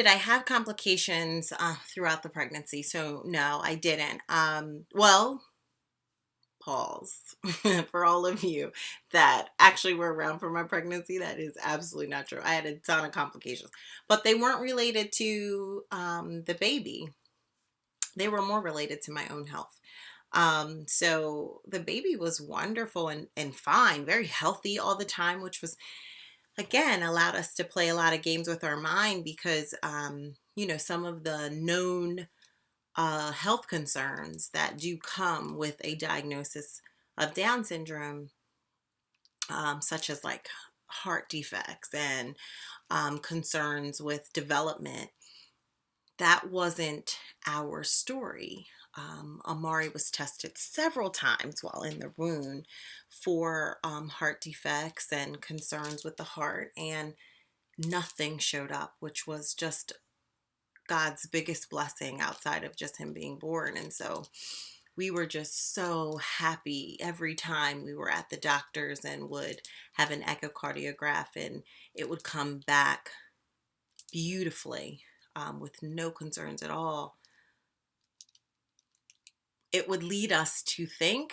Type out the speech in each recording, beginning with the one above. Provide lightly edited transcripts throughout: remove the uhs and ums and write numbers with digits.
did I have complications throughout the pregnancy? So no, I didn't. Well, pause for all of you that actually were around for my pregnancy. That is absolutely not true. I had a ton of complications, but they weren't related to the baby. They were more related to my own health. So the baby was wonderful and fine, very healthy all the time, which was again allowed us to play a lot of games with our mind because some of the known health concerns that do come with a diagnosis of Down syndrome, such as like heart defects and concerns with development. That wasn't our story. Amari was tested several times while in the womb for heart defects and concerns with the heart, and nothing showed up, which was just God's biggest blessing outside of just him being born. And so we were just so happy every time we were at the doctor's and would have an echocardiograph, and it would come back beautifully with no concerns at all. It would lead us to think,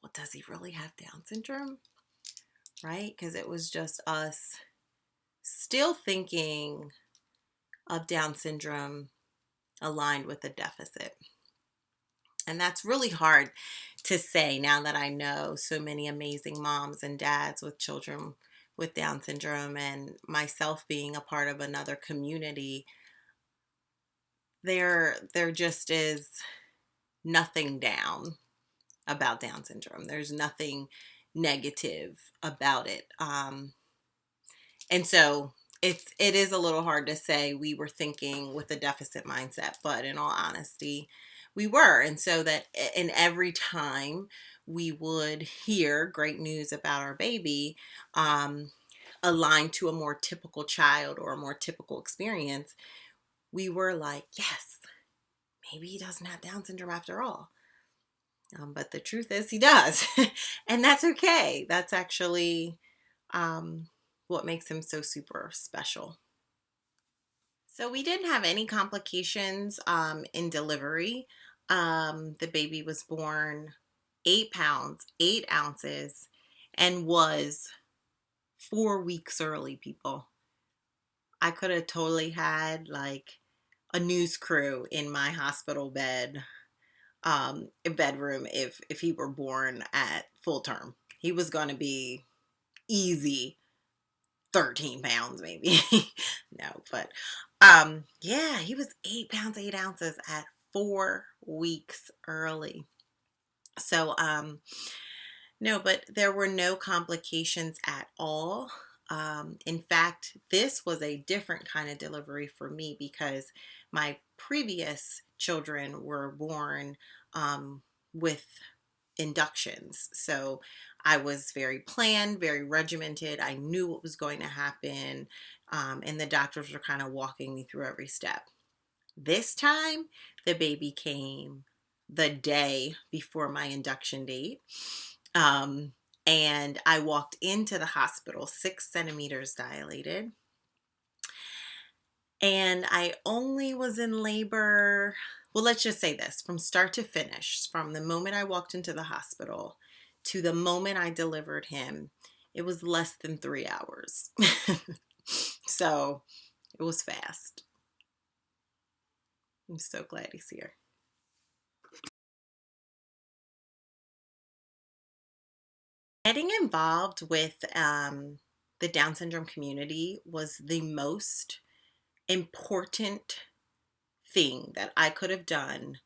well, does he really have Down syndrome? Right? Because it was just us still thinking of Down syndrome aligned with a deficit. And that's really hard to say now that I know so many amazing moms and dads with children with Down syndrome, and myself being a part of another community. There just is nothing down about Down syndrome. There's nothing negative about it. And so it is a little hard to say we were thinking with a deficit mindset, but in all honesty, we were. And so that in every time we would hear great news about our baby, aligned to a more typical child or a more typical experience, we were like, yes, maybe he doesn't have Down syndrome after all. But the truth is he does. And that's okay. That's actually what makes him so super special. So we didn't have any complications in delivery. The baby was born 8 pounds, 8 ounces, and was 4 weeks early, people. I could have totally had like a news crew in my hospital bedroom if he were born at full term. He was going to be easy 13 pounds maybe. No, but yeah, he was 8 pounds 8 ounces at 4 weeks early. So no, but there were no complications at all. In fact, this was a different kind of delivery for me because my previous children were born with inductions. So I was very planned, very regimented. I knew what was going to happen. And the doctors were kind of walking me through every step. This time, the baby came the day before my induction date. And I walked into the hospital 6 centimeters dilated. And I only was in labor, well, let's just say this, from start to finish, from the moment I walked into the hospital to the moment I delivered him, it was less than 3 hours. So it was fast. I'm so glad he's here. Getting involved with the Down syndrome community was the most important thing that I could have done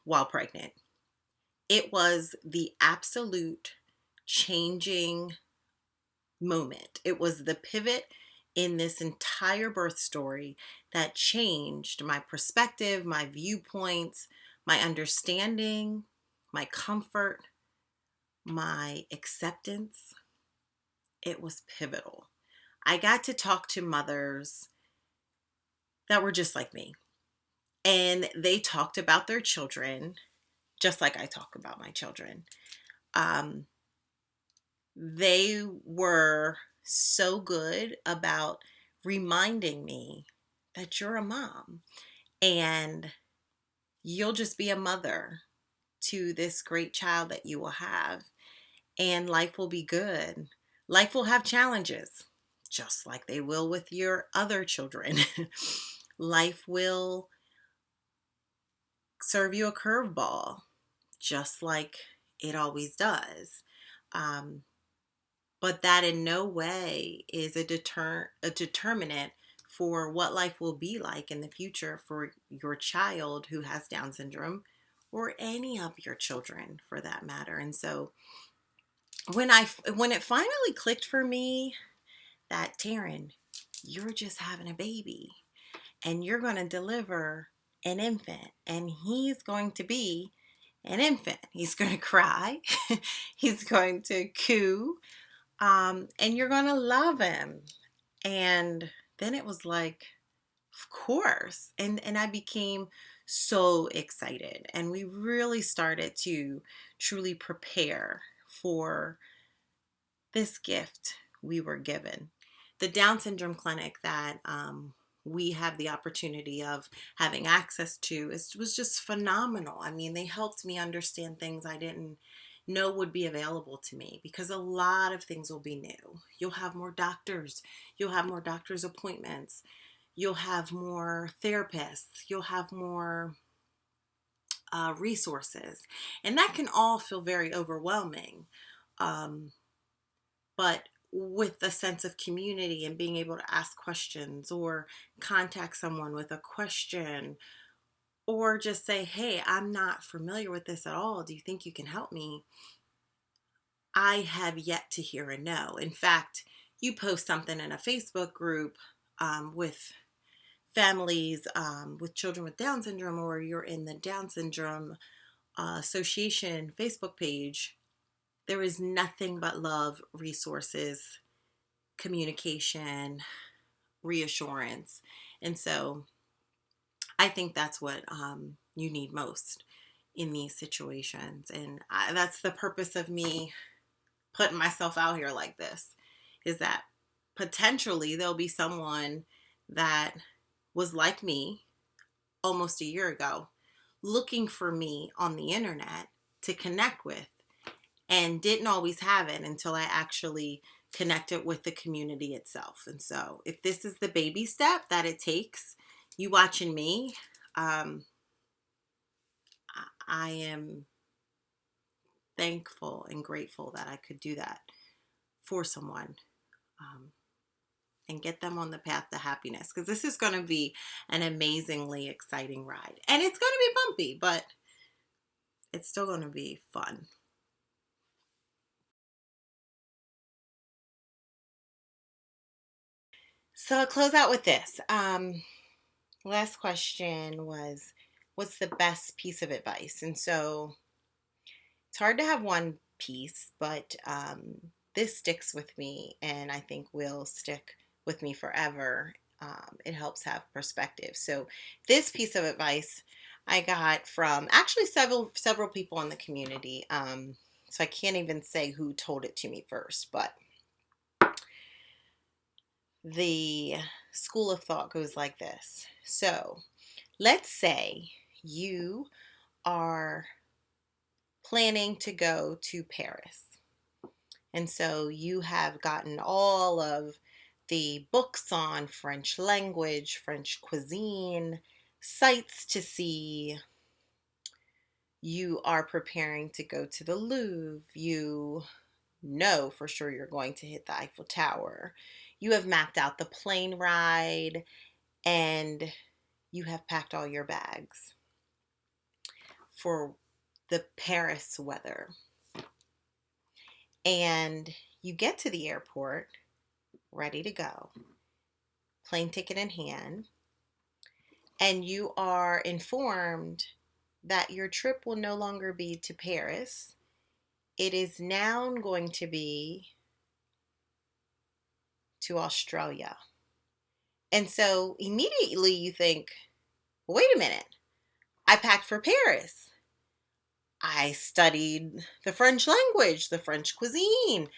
while pregnant. It was the absolute changing moment. It was the pivot in this entire birth story that changed my perspective, my viewpoints, my understanding, my comfort, my acceptance. It was pivotal. I got to talk to mothers that were just like me. And they talked about their children just like I talk about my children. They were so good about reminding me that you're a mom and you'll just be a mother to this great child that you will have, and life will be good. Life will have challenges, just like they will with your other children. Life will serve you a curveball, just like it always does. Um, but that in no way is a determinant for what life will be like in the future for your child who has Down syndrome, or any of your children for that matter. And so when it finally clicked for me that, Taryn, you're just having a baby and you're going to deliver an infant, and he's going to be an infant. He's going to cry. He's going to coo. And you're going to love him. And then it was like, of course. And I became so excited. And we really started to truly prepare for this gift we were given. The Down syndrome clinic that we have the opportunity of having access to was just phenomenal. I mean, they helped me understand things I didn't know would be available to me, because a lot of things will be new. You'll have more doctors. You'll have more doctor's appointments. You'll have more therapists. You'll have more resources. And that can all feel very overwhelming. But with a sense of community and being able to ask questions or contact someone with a question, or just say, hey, I'm not familiar with this at all. Do you think you can help me? I have yet to hear a no. In fact, you post something in a Facebook group with families with children with Down syndrome, or you're in the Down syndrome association Facebook page, there is nothing but love, resources, communication, reassurance. And so I think that's what you need most in these situations. And that's the purpose of me putting myself out here like this, is that potentially there'll be someone that was like me almost a year ago, looking for me on the internet to connect with, and didn't always have it until I actually connected with the community itself. And so if this is the baby step that it takes, you watching me, I am thankful and grateful that I could do that for someone, and get them on the path to happiness, because this is going to be an amazingly exciting ride. And it's going to be bumpy, but it's still going to be fun. So I'll close out with this. Last question was, what's the best piece of advice? And so it's hard to have one piece, but this sticks with me, and I think will stick with me forever. It helps have perspective. So this piece of advice I got from actually several people in the community. So I can't even say who told it to me first, but the school of thought goes like this. So let's say you are planning to go to Paris. And so you have gotten all of the books on French language, French cuisine, sights to see. You are preparing to go to the Louvre. You know for sure you're going to hit the Eiffel Tower. You have mapped out the plane ride, and you have packed all your bags for the Paris weather. And you get to the airport ready to go, plane ticket in hand, and you are informed that your trip will no longer be to Paris. It is now going to be to Australia. And so immediately you think, wait a minute, I packed for Paris. I studied the French language, the French cuisine.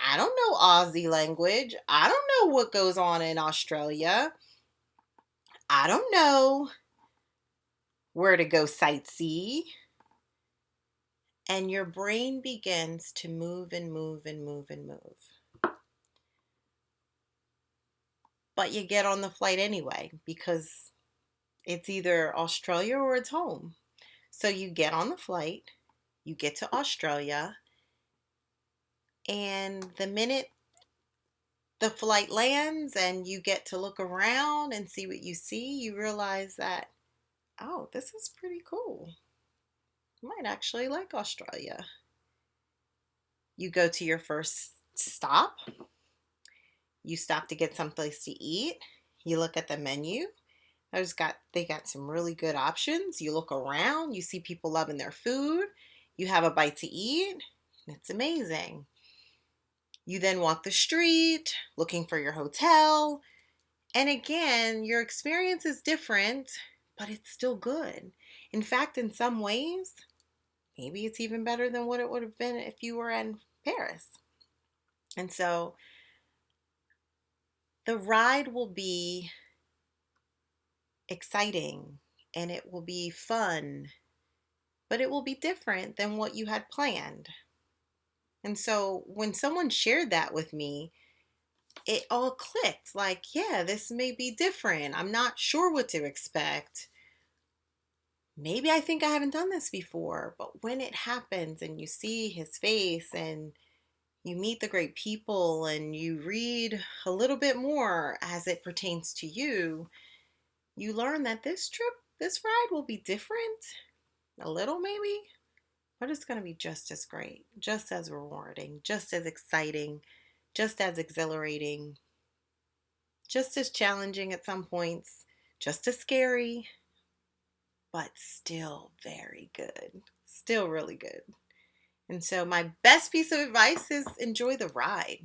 I don't know Aussie language. I don't know what goes on in Australia. I don't know where to go sightsee. And your brain begins to move and move and move and move. But you get on the flight anyway because it's either Australia or it's home. So you get on the flight, you get to Australia, and the minute the flight lands and you get to look around and see what you see, you realize that, oh, this is pretty cool. I might actually like Australia. You go to your first stop. You stop to get someplace to eat. You look at the menu. They got some really good options. You look around, you see people loving their food. You have a bite to eat. It's amazing. You then walk the street looking for your hotel. And again, your experience is different, but it's still good. In fact, in some ways, maybe it's even better than what it would have been if you were in Paris. And so the ride will be exciting and it will be fun, but it will be different than what you had planned. And so when someone shared that with me, it all clicked. Like, yeah, this may be different. I'm not sure what to expect. Maybe I think I haven't done this before, but when it happens and you see his face and you meet the great people and you read a little bit more as it pertains to you, you learn that this ride will be different, a little maybe, but it's going to be just as great, just as rewarding, just as exciting, just as exhilarating, just as challenging at some points, just as scary, but still very good, still really good. And so my best piece of advice is enjoy the ride.